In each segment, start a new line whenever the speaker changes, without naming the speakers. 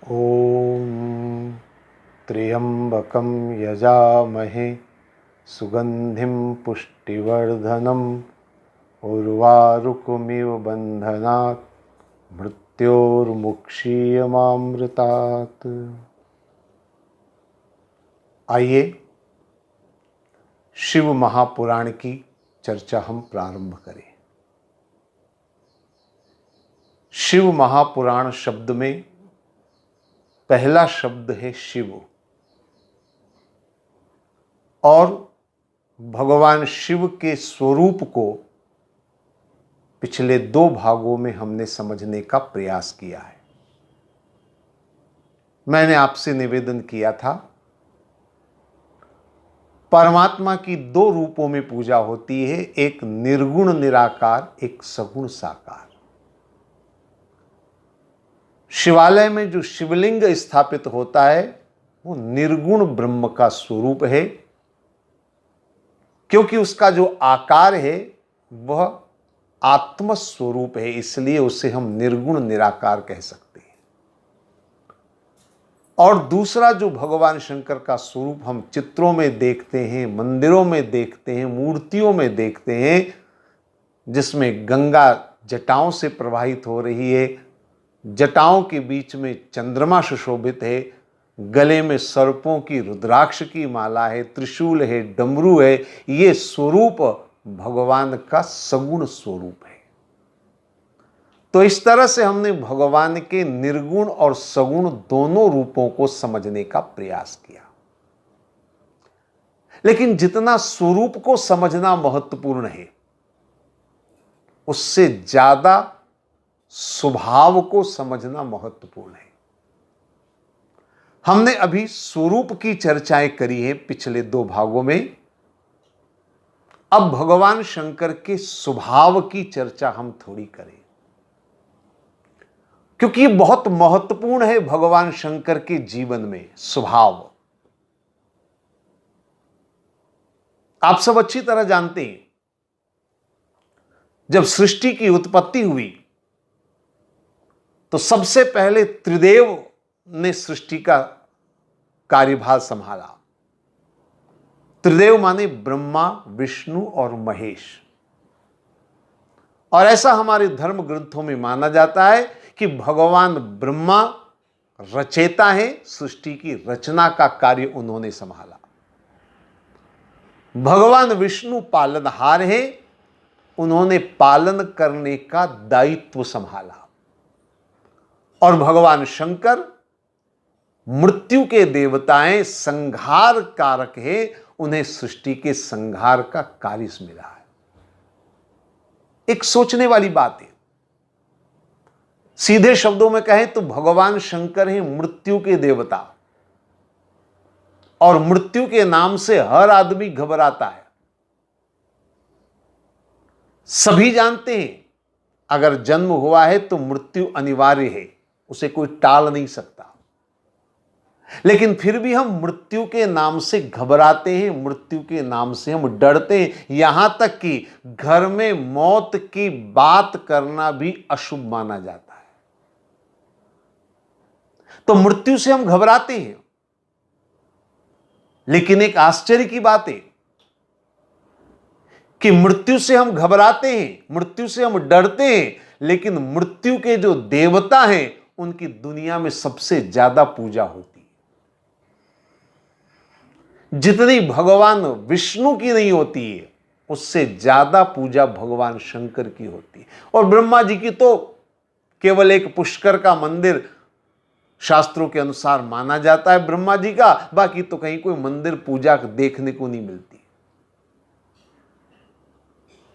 ॐ त्र्यम्बकं यजामहे सुगन्धिं पुष्टिवर्धनम् उर्वारुकमिव बन्धनात् मृत्योर्मुक्षीयमामृतात्। आइए शिव महापुराण की चर्चा हम प्रारंभ करें। शिव महापुराण शब्द में पहला शब्द है शिव, और भगवान शिव के स्वरूप को पिछले 2 भागों में हमने समझने का प्रयास किया है। मैंने आपसे निवेदन किया था, परमात्मा की 2 रूपों में पूजा होती है, एक निर्गुण निराकार, एक सगुण साकार। शिवालय में जो शिवलिंग स्थापित होता है वो निर्गुण ब्रह्म का स्वरूप है, क्योंकि उसका जो आकार है वह आत्म स्वरूप है, इसलिए उसे हम निर्गुण निराकार कह सकते हैं। और दूसरा जो भगवान शंकर का स्वरूप हम चित्रों में देखते हैं, मंदिरों में देखते हैं, मूर्तियों में देखते हैं, जिसमें गंगा जटाओं से प्रवाहित हो रही है, जटाओं के बीच में चंद्रमा सुशोभित है, गले में सर्पों की रुद्राक्ष की माला है, त्रिशूल है, डमरू है, ये स्वरूप भगवान का सगुण स्वरूप है। तो इस तरह से हमने भगवान के निर्गुण और सगुण दोनों रूपों को समझने का प्रयास किया। लेकिन जितना स्वरूप को समझना महत्वपूर्ण है, उससे ज्यादा स्वभाव को समझना महत्वपूर्ण है। हमने अभी स्वरूप की चर्चाएं करी है पिछले 2 भागों में। अब भगवान शंकर के स्वभाव की चर्चा हम थोड़ी करें, क्योंकि यह बहुत महत्वपूर्ण है भगवान शंकर के जीवन में स्वभाव। आप सब अच्छी तरह जानते हैं, जब सृष्टि की उत्पत्ति हुई तो सबसे पहले त्रिदेव ने सृष्टि का कार्यभार संभाला। त्रिदेव माने ब्रह्मा, विष्णु और महेश। और ऐसा हमारे धर्म ग्रंथों में माना जाता है कि भगवान ब्रह्मा रचेता है, सृष्टि की रचना का कार्य उन्होंने संभाला। भगवान विष्णु पालनहार है, उन्होंने पालन करने का दायित्व संभाला। और भगवान शंकर मृत्यु के देवताएं, संहार कारक है, उन्हें सृष्टि के संहार का कार्य मिला है। एक सोचने वाली बात है। सीधे शब्दों में कहें तो भगवान शंकर हैं मृत्यु के देवता, और मृत्यु के नाम से हर आदमी घबराता है। सभी जानते हैं अगर जन्म हुआ है तो मृत्यु अनिवार्य है, उसे कोई टाल नहीं सकता। लेकिन फिर भी हम मृत्यु के नाम से घबराते हैं, मृत्यु के नाम से हम डरते हैं, यहां तक कि घर में मौत की बात करना भी अशुभ माना जाता है। तो मृत्यु से हम घबराते हैं। लेकिन एक आश्चर्य की बात है कि मृत्यु से हम घबराते हैं, मृत्यु से हम डरते हैं, लेकिन मृत्यु के जो देवता हैं उनकी दुनिया में सबसे ज्यादा पूजा होती है। जितनी भगवान विष्णु की नहीं होती है, उससे ज्यादा पूजा भगवान शंकर की होती है। और ब्रह्मा जी की तो केवल एक पुष्कर का मंदिर शास्त्रों के अनुसार माना जाता है ब्रह्मा जी का, बाकी तो कहीं कोई मंदिर पूजा देखने को नहीं मिलती।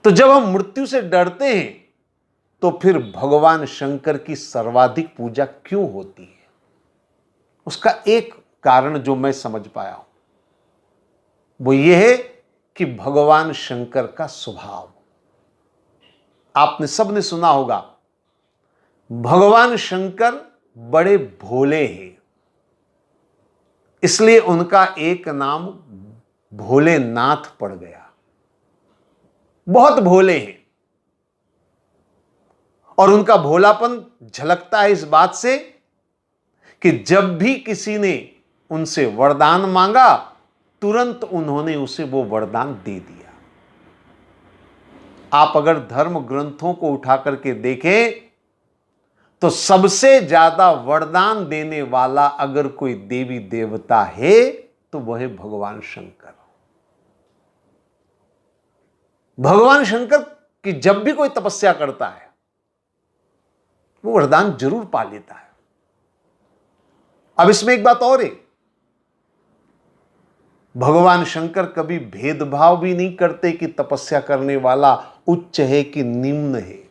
तो जब हम मृत्यु से डरते हैं तो फिर भगवान शंकर की सर्वाधिक पूजा क्यों होती है? उसका एक कारण जो मैं समझ पाया हूं वो ये है कि भगवान शंकर का स्वभाव। आपने सबने सुना होगा, भगवान शंकर बड़े भोले हैं, इसलिए उनका एक नाम भोलेनाथ पड़ गया। बहुत भोले हैं, और उनका भोलापन झलकता है इस बात से कि जब भी किसी ने उनसे वरदान मांगा, तुरंत उन्होंने उसे वो वरदान दे दिया। आप अगर धर्म ग्रंथों को उठा करके देखें तो सबसे ज्यादा वरदान देने वाला अगर कोई देवी देवता है तो वह है भगवान शंकर। भगवान शंकर की जब भी कोई तपस्या करता है वो वरदान जरूर पा लेता है। अब इसमें एक बात और है, भगवान शंकर कभी भेदभाव भी नहीं करते कि तपस्या करने वाला उच्च है कि निम्न है।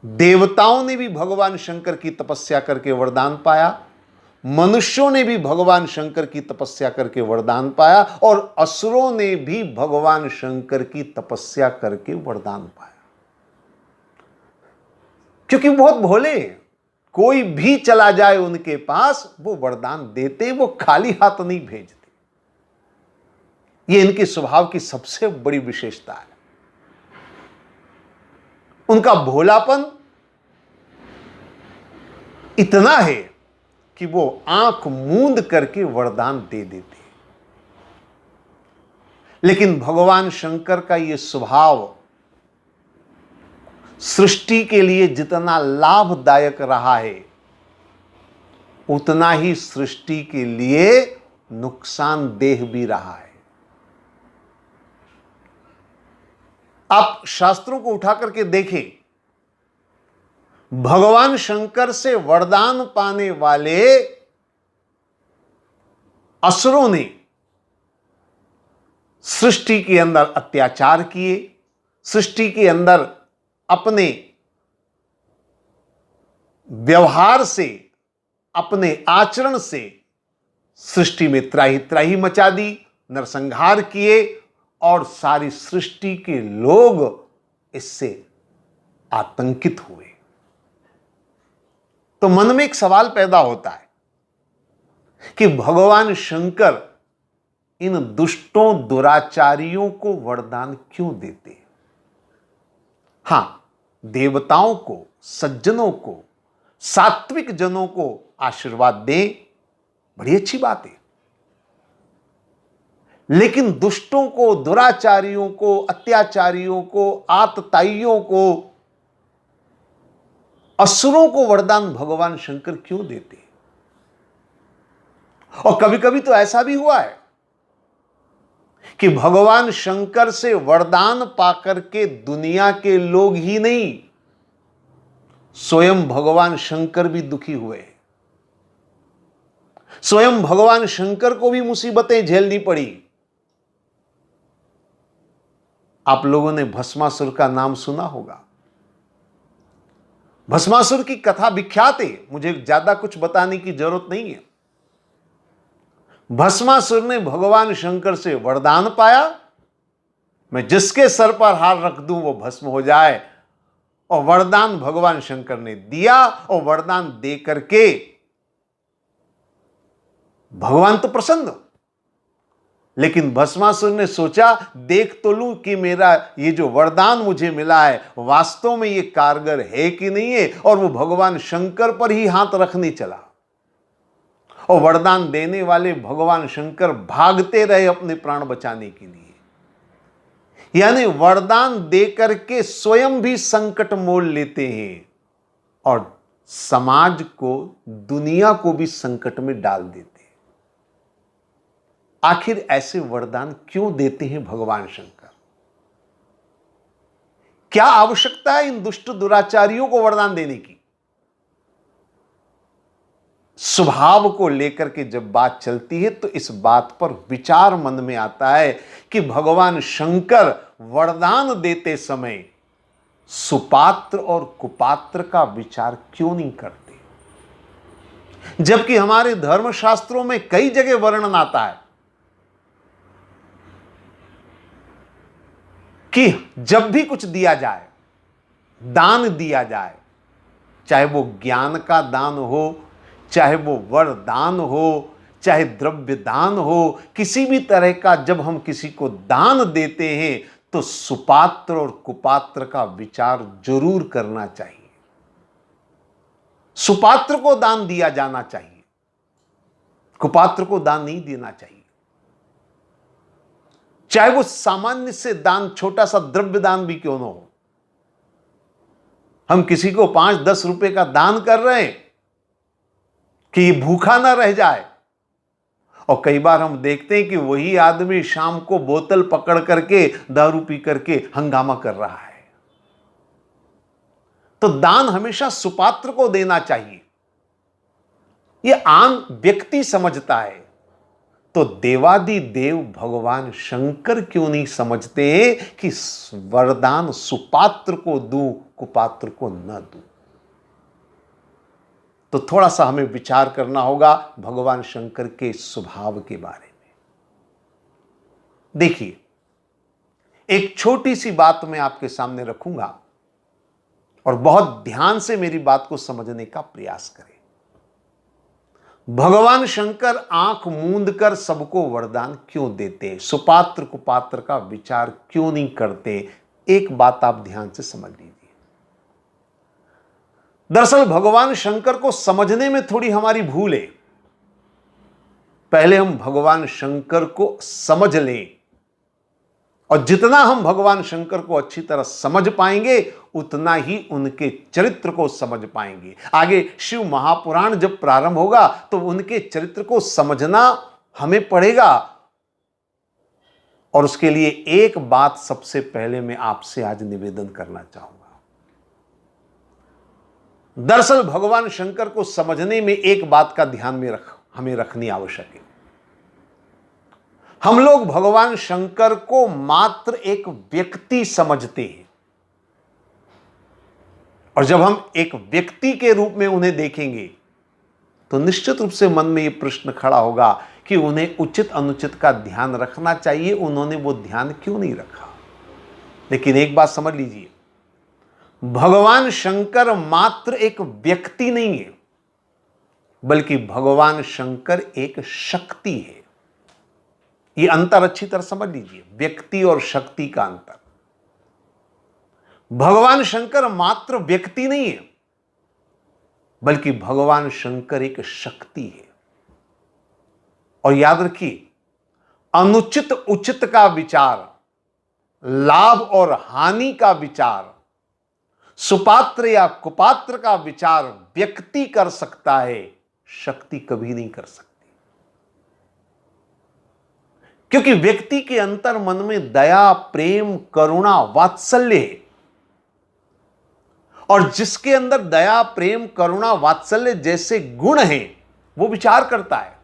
देवताओं ने भी भगवान शंकर की तपस्या करके वरदान पाया, मनुष्यों ने भी भगवान शंकर की तपस्या करके वरदान पाया, और असुरों ने भी भगवान शंकर की तपस्या करके वरदान पाया, क्योंकि बहुत भोले हैं। कोई भी चला जाए उनके पास वो वरदान देते, वो खाली हाथ नहीं भेजते। ये इनके स्वभाव की सबसे बड़ी विशेषता है। उनका भोलापन इतना है कि वो आंख मूंद करके वरदान दे देते। लेकिन भगवान शंकर का यह स्वभाव सृष्टि के लिए जितना लाभदायक रहा है उतना ही सृष्टि के लिए नुकसानदेह भी रहा है। आप शास्त्रों को उठा करके देखें, भगवान शंकर से वरदान पाने वाले असुरों ने सृष्टि के अंदर अत्याचार किए, सृष्टि के अंदर अपने व्यवहार से, अपने आचरण से सृष्टि में त्राही त्राही मचा दी, नरसंहार किए, और सारी सृष्टि के लोग इससे आतंकित हुए। तो मन में एक सवाल पैदा होता है कि भगवान शंकर इन दुष्टों दुराचारियों को वरदान क्यों देते? हां, देवताओं को, सज्जनों को, सात्विक जनों को आशीर्वाद दें, बड़ी अच्छी बात है। लेकिन दुष्टों को, दुराचारियों को, अत्याचारियों को, आतताइयों को, असुरों को वरदान भगवान शंकर क्यों देते? और कभी कभी तो ऐसा भी हुआ है कि भगवान शंकर से वरदान पाकर के दुनिया के लोग ही नहीं, स्वयं भगवान शंकर भी दुखी हुए। स्वयं भगवान शंकर को भी मुसीबतें झेलनी पड़ी। आप लोगों ने भस्मासुर का नाम सुना होगा। भस्मासुर की कथा विख्यात है, मुझे ज्यादा कुछ बताने की जरूरत नहीं है। भस्मासुर ने भगवान शंकर से वरदान पाया, मैं जिसके सर पर हाथ रख दूं वो भस्म हो जाए, और वरदान भगवान शंकर ने दिया, और वरदान दे करके भगवान तो प्रसन्न। लेकिन भस्मासुर ने सोचा, देख तो लूं कि मेरा ये जो वरदान मुझे मिला है वास्तव में ये कारगर है कि नहीं है, और वो भगवान शंकर पर ही हाथ रखने चला। और वरदान देने वाले भगवान शंकर भागते रहे अपने प्राण बचाने के लिए। यानी वरदान देकर के स्वयं भी संकट मोल लेते हैं और समाज को, दुनिया को भी संकट में डाल देते हैं। आखिर ऐसे वरदान क्यों देते हैं भगवान शंकर? क्या आवश्यकता है इन दुष्ट दुराचारियों को वरदान देने की? स्वभाव को लेकर के जब बात चलती है तो इस बात पर विचार मन में आता है कि भगवान शंकर वरदान देते समय सुपात्र और कुपात्र का विचार क्यों नहीं करते? जबकि हमारे धर्मशास्त्रों में कई जगह वर्णन आता है कि जब भी कुछ दिया जाए, दान दिया जाए, चाहे वो ज्ञान का दान हो, चाहे वो वरदान हो, चाहे द्रव्य दान हो, किसी भी तरह का जब हम किसी को दान देते हैं तो सुपात्र और कुपात्र का विचार जरूर करना चाहिए। सुपात्र को दान दिया जाना चाहिए, कुपात्र को दान नहीं देना चाहिए। चाहे वो सामान्य से दान, छोटा सा द्रव्य दान भी क्यों ना हो। हम किसी को 5-10 रुपए का दान कर रहे हैं कि ये भूखा ना रह जाए, और कई बार हम देखते हैं कि वही आदमी शाम को बोतल पकड़ करके दारू पी करके हंगामा कर रहा है। तो दान हमेशा सुपात्र को देना चाहिए। यह आम व्यक्ति समझता है, तो देवादि देव भगवान शंकर क्यों नहीं समझते हैं कि वरदान सुपात्र को दूं, कुपात्र को न दूं। तो थोड़ा सा हमें विचार करना होगा भगवान शंकर के स्वभाव के बारे में। देखिए, एक छोटी सी बात मैं आपके सामने रखूंगा और बहुत ध्यान से मेरी बात को समझने का प्रयास करें। भगवान शंकर आंख मूंद कर सबको वरदान क्यों देते, सुपात्र कुपात्र का विचार क्यों नहीं करते? एक बात आप ध्यान से समझ लीजिए। दरअसल भगवान शंकर को समझने में थोड़ी हमारी भूल है। पहले हम भगवान शंकर को समझ लें, और जितना हम भगवान शंकर को अच्छी तरह समझ पाएंगे उतना ही उनके चरित्र को समझ पाएंगे। आगे शिव महापुराण जब प्रारंभ होगा तो उनके चरित्र को समझना हमें पड़ेगा। और उसके लिए एक बात सबसे पहले मैं आपसे आज निवेदन करना चाहूंगा। दरअसल भगवान शंकर को समझने में एक बात का ध्यान में हमें रखनी आवश्यक है। हम लोग भगवान शंकर को मात्र एक व्यक्ति समझते हैं, और जब हम एक व्यक्ति के रूप में उन्हें देखेंगे तो निश्चित रूप से मन में यह प्रश्न खड़ा होगा कि उन्हें उचित अनुचित का ध्यान रखना चाहिए, उन्होंने वो ध्यान क्यों नहीं रखा। लेकिन एक बात समझ लीजिए, भगवान शंकर मात्र एक व्यक्ति नहीं है, बल्कि भगवान शंकर एक शक्ति है। यह अंतर अच्छी तरह समझ लीजिए, व्यक्ति और शक्ति का अंतर। भगवान शंकर मात्र व्यक्ति नहीं है, बल्कि भगवान शंकर एक शक्ति है। और याद रखिए, अनुचित उचित का विचार, लाभ और हानि का विचार, सुपात्र या कुपात्र का विचार व्यक्ति कर सकता है, शक्ति कभी नहीं कर सकती। क्योंकि व्यक्ति के अंतर मन में दया, प्रेम, करुणा, वात्सल्य है, और जिसके अंदर दया, प्रेम, करुणा, वात्सल्य जैसे गुण हैं, वो विचार करता है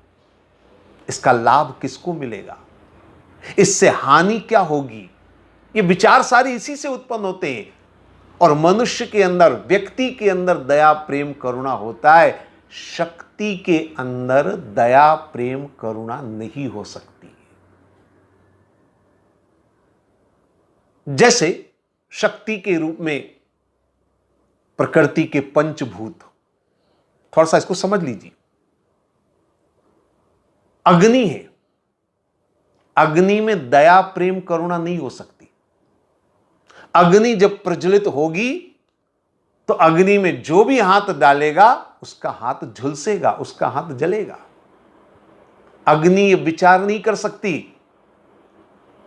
इसका लाभ किसको मिलेगा, इससे हानि क्या होगी। ये विचार सारे इसी से उत्पन्न होते हैं। और मनुष्य के अंदर, व्यक्ति के अंदर दया, प्रेम, करुणा होता है। शक्ति के अंदर दया, प्रेम, करुणा नहीं हो सकती। जैसे शक्ति के रूप में प्रकृति के पंचभूत, थोड़ा सा इसको समझ लीजिए। अग्नि है, अग्नि में दया, प्रेम, करुणा नहीं हो सकती। अग्नि जब प्रज्वलित होगी तो अग्नि में जो भी हाथ डालेगा उसका हाथ झुलसेगा, उसका हाथ जलेगा। अग्नि ये विचार नहीं कर सकती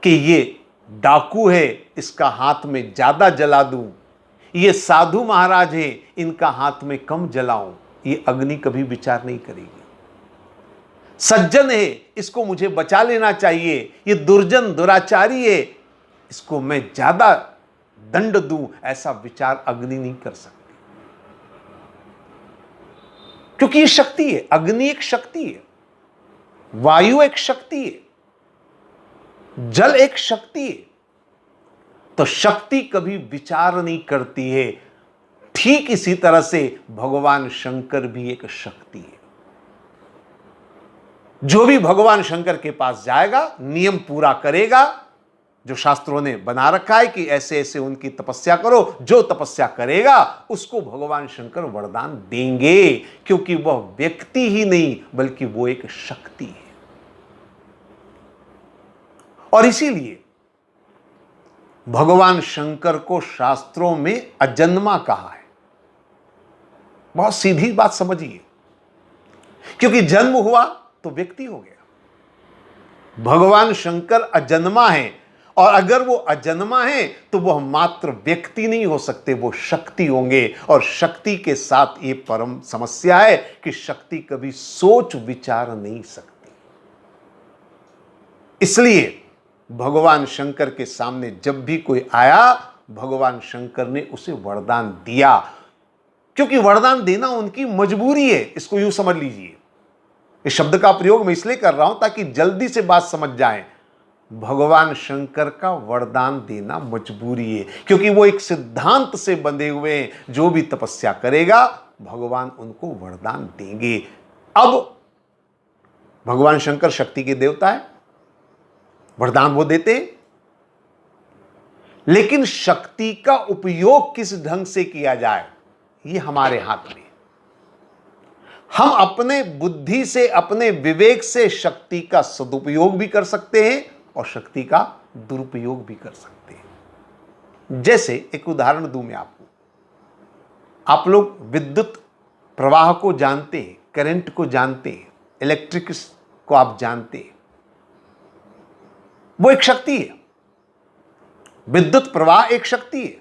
कि ये डाकू है, इसका हाथ में ज्यादा जला दूं, ये साधु महाराज है, इनका हाथ में कम जलाऊं। ये अग्नि कभी विचार नहीं करेगी। सज्जन है, इसको मुझे बचा लेना चाहिए, ये दुर्जन दुराचारी है, इसको मैं ज्यादा दंड दूं, ऐसा विचार अग्नि नहीं कर सकती। क्योंकि ये शक्ति है, अग्नि एक शक्ति है, वायु एक शक्ति है, जल एक शक्ति है। तो शक्ति कभी विचार नहीं करती है। ठीक इसी तरह से भगवान शंकर भी एक शक्ति है। जो भी भगवान शंकर के पास जाएगा, नियम पूरा करेगा, जो शास्त्रों ने बना रखा है कि ऐसे ऐसे उनकी तपस्या करो, जो तपस्या करेगा उसको भगवान शंकर वरदान देंगे, क्योंकि वह व्यक्ति ही नहीं बल्कि वो एक शक्ति है। और इसीलिए भगवान शंकर को शास्त्रों में अजन्मा कहा है। बहुत सीधी बात समझिए, क्योंकि जन्म हुआ तो व्यक्ति हो गया। भगवान शंकर अजन्मा है, और अगर वो अजन्मा है तो वह मात्र व्यक्ति नहीं हो सकते, वो शक्ति होंगे। और शक्ति के साथ ये परम समस्या है कि शक्ति कभी सोच विचार नहीं सकती। इसलिए भगवान शंकर के सामने जब भी कोई आया, भगवान शंकर ने उसे वरदान दिया, क्योंकि वरदान देना उनकी मजबूरी है। इसको यूं समझ लीजिए। इस शब्द का प्रयोग मैं इसलिए कर रहा हूं ताकि जल्दी से बात समझ जाए। भगवान शंकर का वरदान देना मजबूरी है, क्योंकि वो एक सिद्धांत से बंधे हुए हैं। जो भी तपस्या करेगा भगवान उनको वरदान देंगे। अब भगवान शंकर शक्ति के देवता है, वरदान वो देते हैं, लेकिन शक्ति का उपयोग किस ढंग से किया जाए ये हमारे हाथ में। हम अपने बुद्धि से, अपने विवेक से शक्ति का सदुपयोग भी कर सकते हैं और शक्ति का दुरुपयोग भी कर सकते हैं। जैसे एक उदाहरण दूं मैं आपको। आप लोग विद्युत प्रवाह को जानते हैं, करंट को जानते हैं, इलेक्ट्रिक को आप जानते हैं। वो एक शक्ति है। विद्युत प्रवाह एक शक्ति है।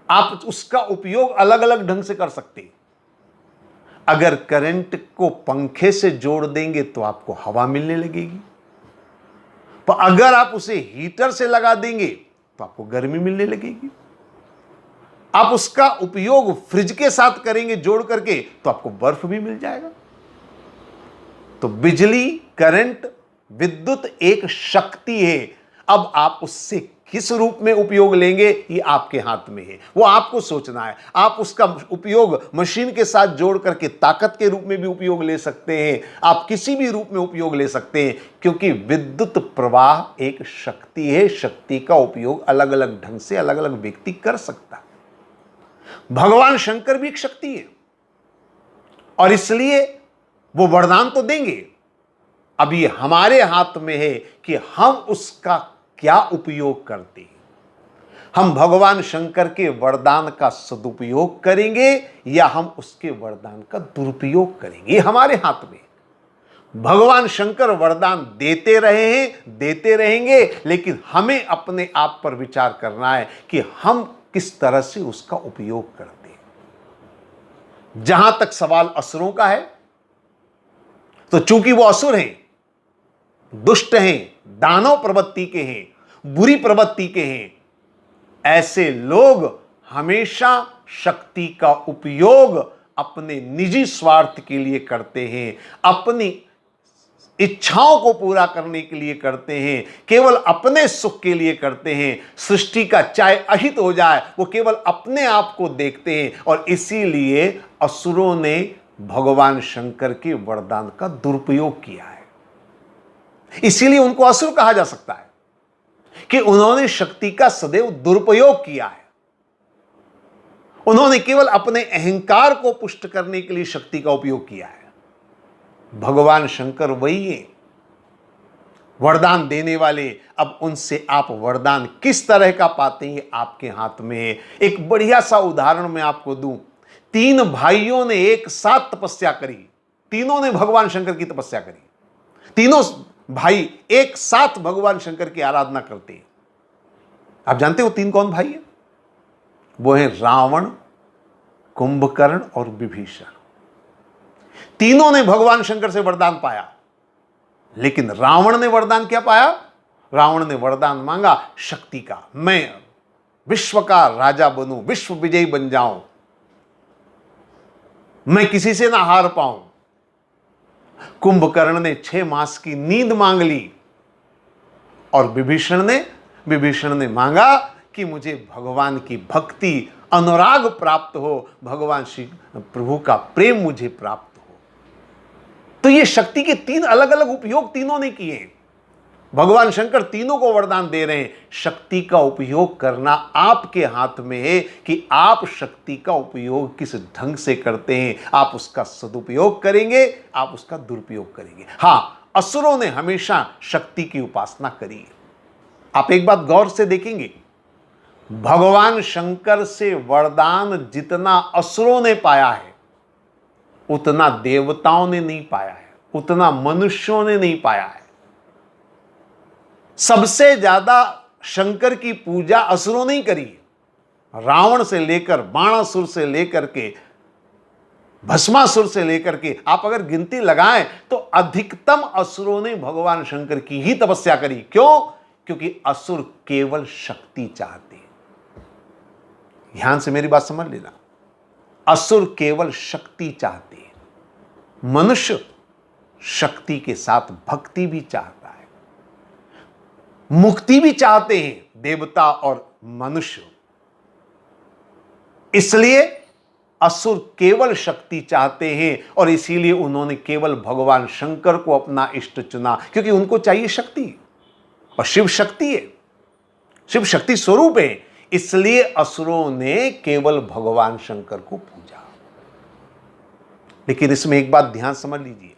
आप उसका उपयोग अलग अलग ढंग से कर सकते हैं। अगर करंट को पंखे से जोड़ देंगे तो आपको हवा मिलने लगेगी, पर अगर आप उसे हीटर से लगा देंगे तो आपको गर्मी मिलने लगेगी। आप उसका उपयोग फ्रिज के साथ करेंगे जोड़ करके तो आपको बर्फ भी मिल जाएगा। तो बिजली, करंट, विद्युत एक शक्ति है। अब आप उससे किस रूप में उपयोग लेंगे ये आपके हाथ में है, वो आपको सोचना है। आप उसका उपयोग मशीन के साथ जोड़ करके ताकत के रूप में भी उपयोग ले सकते हैं, आप किसी भी रूप में उपयोग ले सकते हैं, क्योंकि विद्युत प्रवाह एक शक्ति है। शक्ति का उपयोग अलग अलग ढंग से अलग अलग व्यक्ति कर सकता है। भगवान शंकर भी एक शक्ति है, और इसलिए वो वरदान तो देंगे। अब ये हमारे हाथ में है कि हम उसका क्या उपयोग करते हैं। हम भगवान शंकर के वरदान का सदुपयोग करेंगे या हम उसके वरदान का दुरुपयोग करेंगे, ये हमारे हाथ में। भगवान शंकर वरदान देते रहे हैं, देते रहेंगे, लेकिन हमें अपने आप पर विचार करना है कि हम किस तरह से उसका उपयोग करते हैं। जहां तक सवाल असुरों का है, तो चूंकि वो असुर हैं, दुष्ट हैं, दानव प्रवृत्ति के हैं, बुरी प्रवृत्ति के हैं, ऐसे लोग हमेशा शक्ति का उपयोग अपने निजी स्वार्थ के लिए करते हैं, अपनी इच्छाओं को पूरा करने के लिए करते हैं, केवल अपने सुख के लिए करते हैं। सृष्टि का चाहे अहित हो जाए, वो केवल अपने आप को देखते हैं, और इसीलिए असुरों ने भगवान शंकर के वरदान का दुरुपयोग किया है। इसीलिए उनको असुर कहा जा सकता है कि उन्होंने शक्ति का सदैव दुरुपयोग किया है। उन्होंने केवल अपने अहंकार को पुष्ट करने के लिए शक्ति का उपयोग किया है। भगवान शंकर वही है, वरदान देने वाले। अब उनसे आप वरदान किस तरह का पाते हैं आपके हाथ में है। एक बढ़िया सा उदाहरण मैं आपको दूं। 3 भाइयों ने एक साथ तपस्या करी, तीनों ने भगवान शंकर की तपस्या करी। तीनों भाई एक साथ भगवान शंकर की आराधना करते हैं। आप जानते हो 3 कौन भाई है? वो हैं रावण, कुंभकर्ण और विभीषण। तीनों ने भगवान शंकर से वरदान पाया, लेकिन रावण ने वरदान क्या पाया? रावण ने वरदान मांगा शक्ति का, मैं विश्व का राजा बनूं, विश्व विजयी बन जाऊं, मैं किसी से ना हार पाऊं। कुंभकर्ण ने 6 मास की नींद मांग ली, और विभीषण ने मांगा कि मुझे भगवान की भक्ति, अनुराग प्राप्त हो, भगवान श्री प्रभु का प्रेम मुझे प्राप्त हो। तो ये शक्ति के 3 अलग अलग उपयोग तीनों ने किए। भगवान शंकर तीनों को वरदान दे रहे हैं। शक्ति का उपयोग करना आपके हाथ में है कि आप शक्ति का उपयोग किस ढंग से करते हैं। आप उसका सदुपयोग करेंगे, आप उसका दुरुपयोग करेंगे। हां, असुरों ने हमेशा शक्ति की उपासना करी। आप एक बात गौर से देखेंगे, भगवान शंकर से वरदान जितना असुरों ने पाया है उतना देवताओं ने नहीं पाया है, उतना मनुष्यों ने नहीं पाया है। सबसे ज्यादा शंकर की पूजा असुरों ने ही करी है। रावण से लेकर बाणासुर से लेकर के भस्मासुर से लेकर के आप अगर गिनती लगाएं तो अधिकतम असुरों ने भगवान शंकर की ही तपस्या करी। क्यों? क्योंकि असुर केवल शक्ति चाहते हैं। ध्यान से मेरी बात समझ लेना, असुर केवल शक्ति चाहते हैं। मनुष्य शक्ति के साथ भक्ति भी चाहता है, मुक्ति भी चाहते हैं, देवता और मनुष्य। इसलिए असुर केवल शक्ति चाहते हैं और इसीलिए उन्होंने केवल भगवान शंकर को अपना इष्ट चुना, क्योंकि उनको चाहिए शक्ति और शिव शक्ति है, शिव शक्ति स्वरूप है। इसलिए असुरों ने केवल भगवान शंकर को पूजा। लेकिन इसमें एक बात ध्यान समझ लीजिए,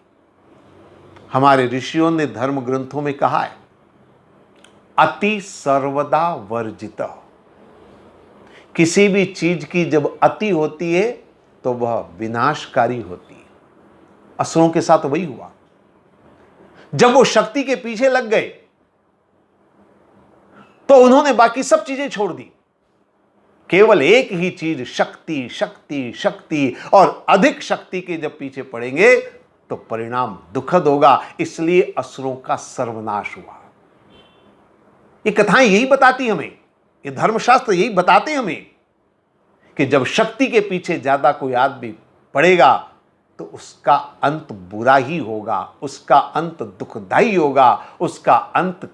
हमारे ऋषियों ने धर्म ग्रंथों में कहा है, अति सर्वदा वर्जित। किसी भी चीज की जब अति होती है तो वह विनाशकारी होती है। असुरों के साथ वही हुआ। जब वो शक्ति के पीछे लग गए तो उन्होंने बाकी सब चीजें छोड़ दी, केवल एक ही चीज शक्ति शक्ति शक्ति, और अधिक शक्ति के जब पीछे पड़ेंगे तो परिणाम दुखद होगा। इसलिए असुरों का सर्वनाश हुआ। ये कथाएं यही बताती हमें, ये धर्मशास्त्र यही बताते हमें कि जब शक्ति के पीछे ज्यादा कोई आदमी पड़ेगा तो उसका अंत बुरा ही होगा, उसका अंत दुखदाई होगा, उसका अंत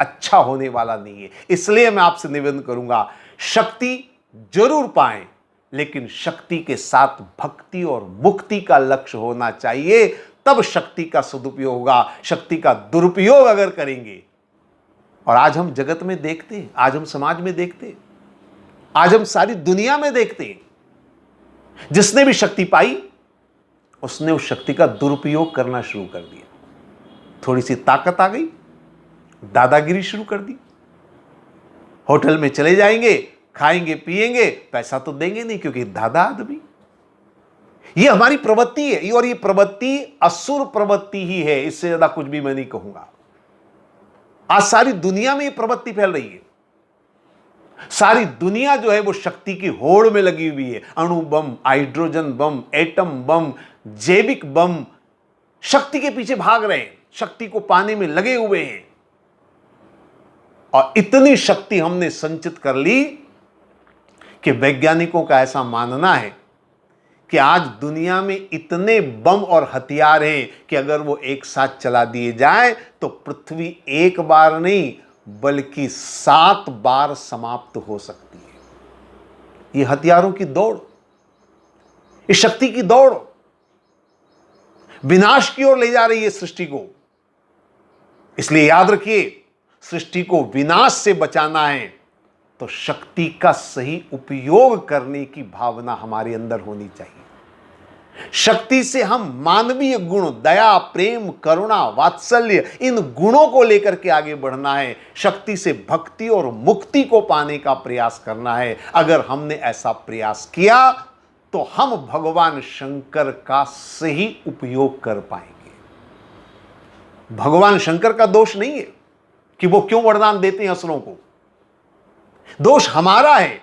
अच्छा होने वाला नहीं है। इसलिए मैं आपसे निवेदन करूंगा, शक्ति जरूर पाएं, लेकिन शक्ति के साथ भक्ति और मुक्ति का लक्ष्य होना चाहिए, तब शक्ति का सदुपयोग होगा। शक्ति का दुरुपयोग अगर करेंगे, और आज हम जगत में देखते हैं, आज हम समाज में देखते हैं, आज हम सारी दुनिया में देखते हैं, जिसने भी शक्ति पाई उसने उस शक्ति का दुरुपयोग करना शुरू कर दिया। थोड़ी सी ताकत आ गई, दादागिरी शुरू कर दी। होटल में चले जाएंगे, खाएंगे पिएंगे, पैसा तो देंगे नहीं क्योंकि दादा आदमी। ये हमारी प्रवृत्ति है, और ये प्रवृत्ति असुर प्रवृत्ति ही है, इससे ज्यादा कुछ भी मैं नहीं कहूंगा। आज सारी दुनिया में ये प्रवृत्ति फैल रही है। सारी दुनिया जो है वो शक्ति की होड़ में लगी हुई है। अणु बम, हाइड्रोजन बम, एटम बम, जैविक बम, शक्ति के पीछे भाग रहे हैं, शक्ति को पाने में लगे हुए हैं। और इतनी शक्ति हमने संचित कर ली कि वैज्ञानिकों का ऐसा मानना है कि आज दुनिया में इतने बम और हथियार हैं कि अगर वो एक साथ चला दिए जाए तो पृथ्वी एक बार नहीं बल्कि 7 बार समाप्त हो सकती है। ये हथियारों की दौड़, ये शक्ति की दौड़ विनाश की ओर ले जा रही है सृष्टि को। इसलिए याद रखिए, सृष्टि को विनाश से बचाना है तो शक्ति का सही उपयोग करने की भावना हमारे अंदर होनी चाहिए। शक्ति से हम मानवीय गुण, दया, प्रेम, करुणा, वात्सल्य, इन गुणों को लेकर के आगे बढ़ना है। शक्ति से भक्ति और मुक्ति को पाने का प्रयास करना है। अगर हमने ऐसा प्रयास किया तो हम भगवान शंकर का सही उपयोग कर पाएंगे। भगवान शंकर का दोष नहीं है कि वो क्यों वरदान देते हैं असुरों को। दोष हमारा है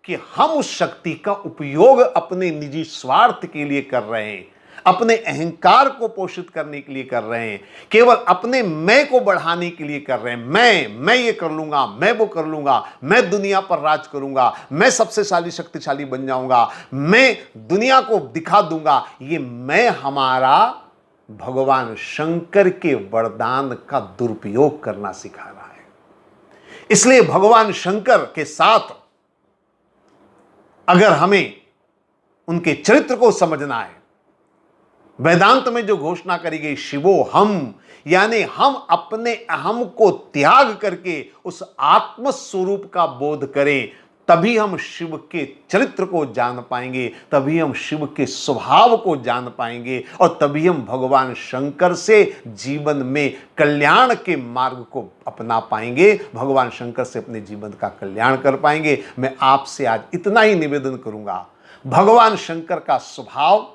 कि हम उस शक्ति का उपयोग अपने निजी स्वार्थ के लिए कर रहे हैं, अपने अहंकार को पोषित करने के लिए कर रहे हैं, केवल अपने मैं को बढ़ाने के लिए कर रहे हैं। मैं ये कर लूंगा, मैं वो कर लूंगा, मैं दुनिया पर राज करूंगा, मैं सबसे शक्तिशाली बन जाऊंगा, मैं दुनिया को दिखा दूंगा। ये मैं हमारा भगवान शंकर के वरदान का दुरुपयोग करना सिखा रहा है। इसलिए भगवान शंकर के साथ अगर हमें उनके चरित्र को समझना है, वेदांत में जो घोषणा करी गई शिवो हम, यानी हम अपने अहम को त्याग करके उस आत्म स्वरूप का बोध करें, तभी हम शिव के चरित्र को जान पाएंगे, तभी हम शिव के स्वभाव को जान पाएंगे और तभी हम भगवान शंकर से जीवन में कल्याण के मार्ग को अपना पाएंगे, भगवान शंकर से अपने जीवन का कल्याण कर पाएंगे। मैं आपसे आज इतना ही निवेदन करूंगा, भगवान शंकर का स्वभाव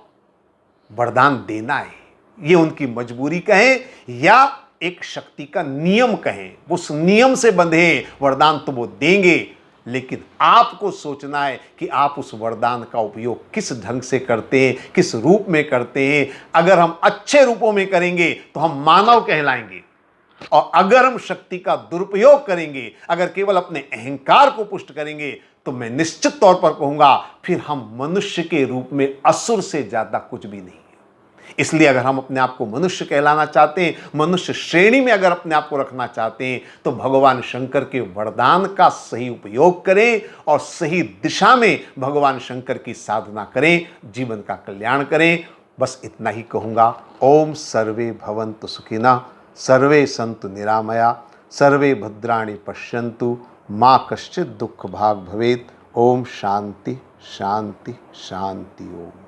वरदान देना है, ये उनकी मजबूरी कहें या एक शक्ति का नियम कहें, उस नियम से बंधे वरदान तो वो देंगे, लेकिन आपको सोचना है कि आप उस वरदान का उपयोग किस ढंग से करते हैं, किस रूप में करते हैं। अगर हम अच्छे रूपों में करेंगे तो हम मानव कहलाएंगे, और अगर हम शक्ति का दुरुपयोग करेंगे, अगर केवल अपने अहंकार को पुष्ट करेंगे, तो मैं निश्चित तौर पर कहूंगा फिर हम मनुष्य के रूप में असुर से ज्यादा कुछ भी नहीं है। इसलिए अगर हम अपने आप को मनुष्य कहलाना चाहते हैं, मनुष्य श्रेणी में अगर अपने आप को रखना चाहते हैं, तो भगवान शंकर के वरदान का सही उपयोग करें और सही दिशा में भगवान शंकर की साधना करें, जीवन का कल्याण करें। बस इतना ही कहूँगा। ओम सर्वे भवन्तु सुखिनः, सर्वे सन्तु निरामया, सर्वे भद्राणि पश्यन्तु, माँ कश्चित् दुःख भाग् भवेत्। ओम शांति शांति शांति। ओम।